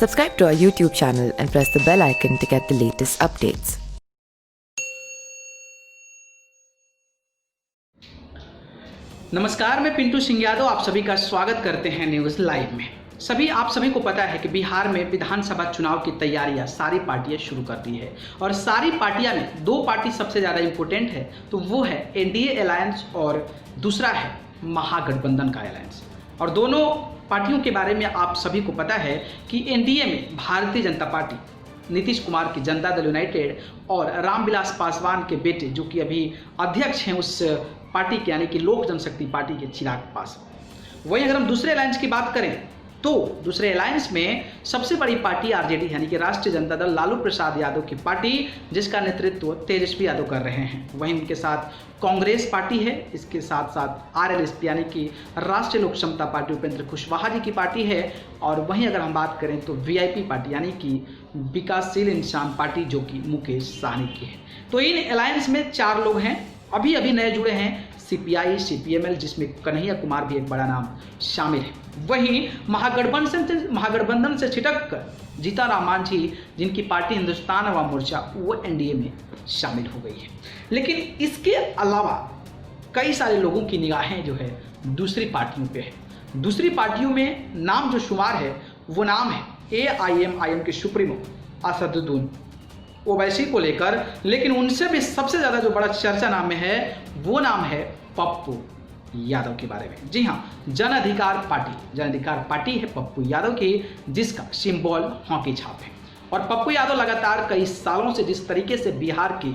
Subscribe to our YouTube channel and press the bell icon to get the latest updates. नमस्कार, मैं पिंटू सिंह यादव आप सभी का स्वागत करते हैं न्यूज़ लाइव में। आप सभी को पता है कि बिहार में विधानसभा चुनाव की तैयारियां सारी पार्टियां शुरू कर दी है और सारी पार्टियां में दो पार्टी सबसे ज़्यादा इम्पोर्टेंट है, तो वो है एनडीए अलायंस और दूसरा है महागठबंधन का अलायंस। और दोनों पार्टियों के बारे में आप सभी को पता है कि एनडीए में भारतीय जनता पार्टी, नीतीश कुमार की जनता दल यूनाइटेड और रामविलास पासवान के बेटे जो कि अभी अध्यक्ष हैं उस पार्टी के यानी कि लोक जनशक्ति पार्टी के चिराग पासवान। वहीं अगर हम दूसरे अलायंस की बात करें तो दूसरे अलायंस में सबसे बड़ी पार्टी आरजेडी यानी कि राष्ट्रीय जनता दल लालू प्रसाद यादव की पार्टी, जिसका नेतृत्व तेजस्वी यादव कर रहे हैं। वहीं उनके साथ कांग्रेस पार्टी है, इसके साथ साथ आरएलएसपी यानी कि राष्ट्रीय लोक समता पार्टी उपेंद्र कुशवाहा जी की पार्टी है। और वहीं अगर हम बात करें तो वीआईपी पार्टी यानी कि विकासशील इंसान पार्टी जो कि मुकेश सहनी की है। तो इन अलायंस में 4 लोग हैं, अभी नए जुड़े हैं, सीपीआई, सीपीएमएल, जिसमें कन्हैया कुमार भी एक बड़ा नाम शामिल है। वहीं महागठबंधन से छिटक कर जीतनराम मांझी, जिनकी पार्टी हिंदुस्तान अवाम मोर्चा, वो एनडीए में शामिल हो गई है। लेकिन इसके अलावा कई सारे लोगों की निगाहें जो है दूसरी पार्टियों पे है। दूसरी पार्टियों में नाम जो शुमार है वो नाम है एआईएमआईएम के सुप्रीमो असदुद्दीन ओवैसी को लेकर। लेकिन उनसे भी सबसे ज़्यादा जो बड़ा चर्चा नाम में है वो नाम है पप्पू यादव के बारे में। जी हाँ, जन अधिकार पार्टी है पप्पू यादव की, जिसका सिंबल हॉकी छाप है। और पप्पू यादव लगातार कई सालों से जिस तरीके से बिहार की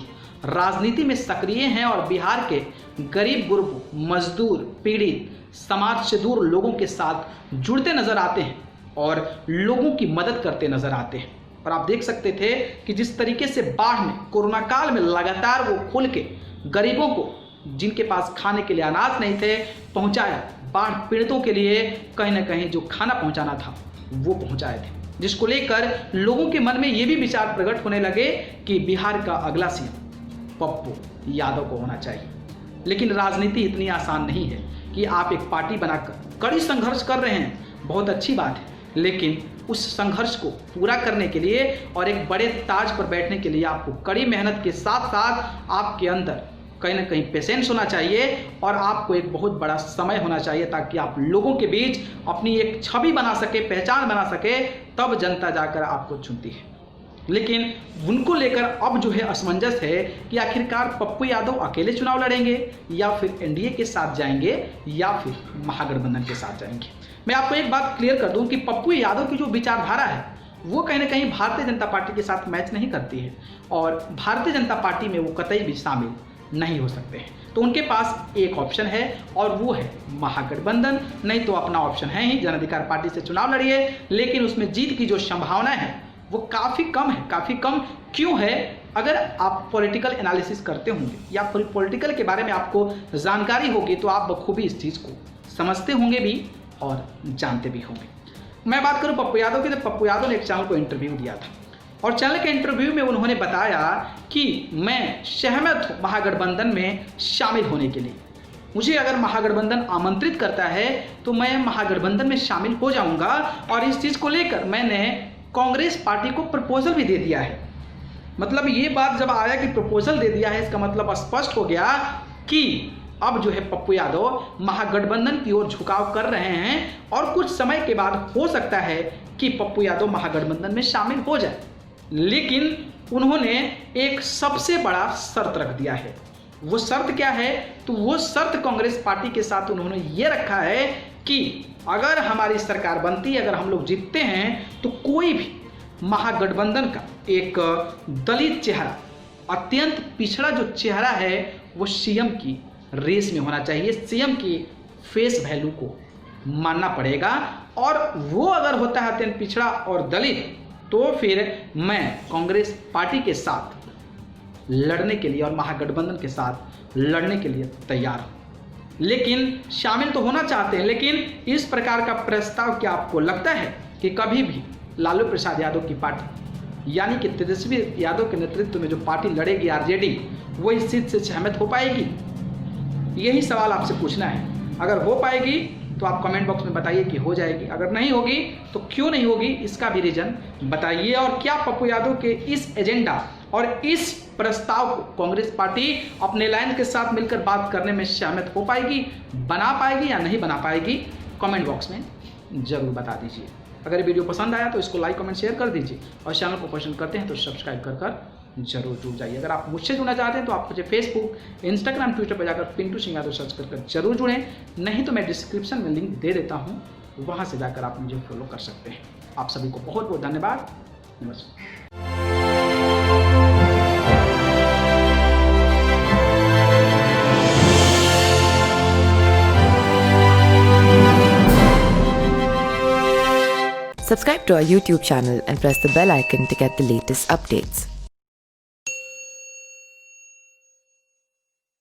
राजनीति में सक्रिय हैं और बिहार के गरीब गुरबों, मजदूर, पीड़ित, समाज से दूर लोगों के साथ जुड़ते नजर आते हैं और लोगों की मदद करते नजर आते हैं। और आप देख सकते थे कि जिस तरीके से बाढ़ में, कोरोना काल में लगातार वो खुल के गरीबों को, जिनके पास खाने के लिए अनाज नहीं थे, पहुंचाया। बाढ़ पीड़ितों के लिए कहीं ना कहीं जो खाना पहुंचाना था वो पहुंचाए थे, जिसको लेकर लोगों के मन में ये भी विचार प्रकट होने लगे कि बिहार का अगला सीएम पप्पू यादव को होना चाहिए। लेकिन राजनीति इतनी आसान नहीं है कि आप एक पार्टी बनाकर कड़ी संघर्ष कर रहे हैं, बहुत अच्छी बात है, लेकिन उस संघर्ष को पूरा करने के लिए और एक बड़े ताज पर बैठने के लिए आपको कड़ी मेहनत के साथ साथ आपके अंदर कहीं ना कहीं पेशेंस होना चाहिए और आपको एक बहुत बड़ा समय होना चाहिए, ताकि आप लोगों के बीच अपनी एक छवि बना सके, पहचान बना सके, तब जनता जाकर आपको चुनती है। लेकिन उनको लेकर अब जो है असमंजस है कि आखिरकार पप्पू यादव अकेले चुनाव लड़ेंगे या फिर एनडीए के साथ जाएंगे या फिर महागठबंधन के साथ जाएंगे। मैं आपको एक बात क्लियर कर दूं कि पप्पू यादव की जो विचारधारा है वो कहीं ना कहीं भारतीय जनता पार्टी के साथ मैच नहीं करती है और भारतीय जनता पार्टी में वो कतई भी शामिल नहीं हो सकते हैं। तो उनके पास एक ऑप्शन है और वो है महागठबंधन, नहीं तो अपना ऑप्शन है ही, जन अधिकार पार्टी से चुनाव लड़िए। लेकिन उसमें जीत की जो संभावना है वो काफ़ी कम है। काफ़ी कम क्यों है? अगर आप पॉलिटिकल एनालिसिस करते होंगे या पॉलिटिकल के बारे में आपको जानकारी होगी तो आप बखूबी इस चीज़ को समझते होंगे भी और जानते भी होंगे। मैं बात करूं पप्पू यादव की, तो पप्पू यादव ने एक चैनल को इंटरव्यू दिया था और चैनल के इंटरव्यू में उन्होंने बताया कि मैं सहमत हूँ महागठबंधन में शामिल होने के लिए। मुझे अगर महागठबंधन आमंत्रित करता है तो मैं महागठबंधन में शामिल हो जाऊंगा। और इस चीज़ को लेकर मैंने कांग्रेस पार्टी को प्रपोजल भी दे दिया है। मतलब ये बात जब आया कि प्रपोजल दे दिया है, इसका मतलब स्पष्ट हो गया कि अब जो है पप्पू यादव महागठबंधन की ओर झुकाव कर रहे हैं और कुछ समय के बाद हो सकता है कि पप्पू यादव महागठबंधन में शामिल हो जाए। लेकिन उन्होंने एक सबसे बड़ा शर्त रख दिया है। वो शर्त क्या है? तो वो शर्त कांग्रेस पार्टी के साथ उन्होंने ये रखा है कि अगर हमारी सरकार बनती है, अगर हम लोग जीतते हैं, तो कोई भी महागठबंधन का एक दलित चेहरा, अत्यंत पिछड़ा जो चेहरा है, वो सीएम की रेस में होना चाहिए। सीएम की फेस वैल्यू को मानना पड़ेगा और वो अगर होता है अत्यंत पिछड़ा और दलित, तो फिर मैं कांग्रेस पार्टी के साथ लड़ने के लिए और महागठबंधन के साथ लड़ने के लिए तैयार हूँ। लेकिन शामिल तो होना चाहते हैं, लेकिन इस प्रकार का प्रस्ताव क्या आपको लगता है कि कभी भी लालू प्रसाद यादव की पार्टी यानी कि तेजस्वी यादव के नेतृत्व में जो पार्टी लड़ेगी आरजेडी, वो इस सीट से सहमत हो पाएगी? यही सवाल आपसे पूछना है। अगर हो पाएगी तो आप कमेंट बॉक्स में बताइए कि हो जाएगी। अगर नहीं होगी तो क्यों नहीं होगी, इसका भी रीजन बताइए। और क्या पप्पू यादव के इस एजेंडा और इस प्रस्ताव को कांग्रेस पार्टी अपने लाइन के साथ मिलकर बात करने में सहमत हो पाएगी, बना पाएगी या नहीं बना पाएगी, कमेंट बॉक्स में जरूर बता दीजिए। अगर वीडियो पसंद आया तो इसको लाइक कमेंट शेयर कर दीजिए और चैनल को पसंद करते हैं तो सब्सक्राइब कर जरूर जुड़ जाइए। अगर आप मुझसे जुड़ना चाहते हैं तो आप मुझे फेसबुक, इंस्टाग्राम, ट्विटर पर जाकर पिंटू सिंह यादव सर्च कर जरूर जुड़ें। नहीं तो मैं डिस्क्रिप्शन में लिंक दे देता हूँ, वहाँ से जाकर आप मुझे फॉलो कर सकते हैं। आप सभी को बहुत बहुत धन्यवाद। नमस्कार। Subscribe to our YouTube channel and press the bell icon to get the latest updates.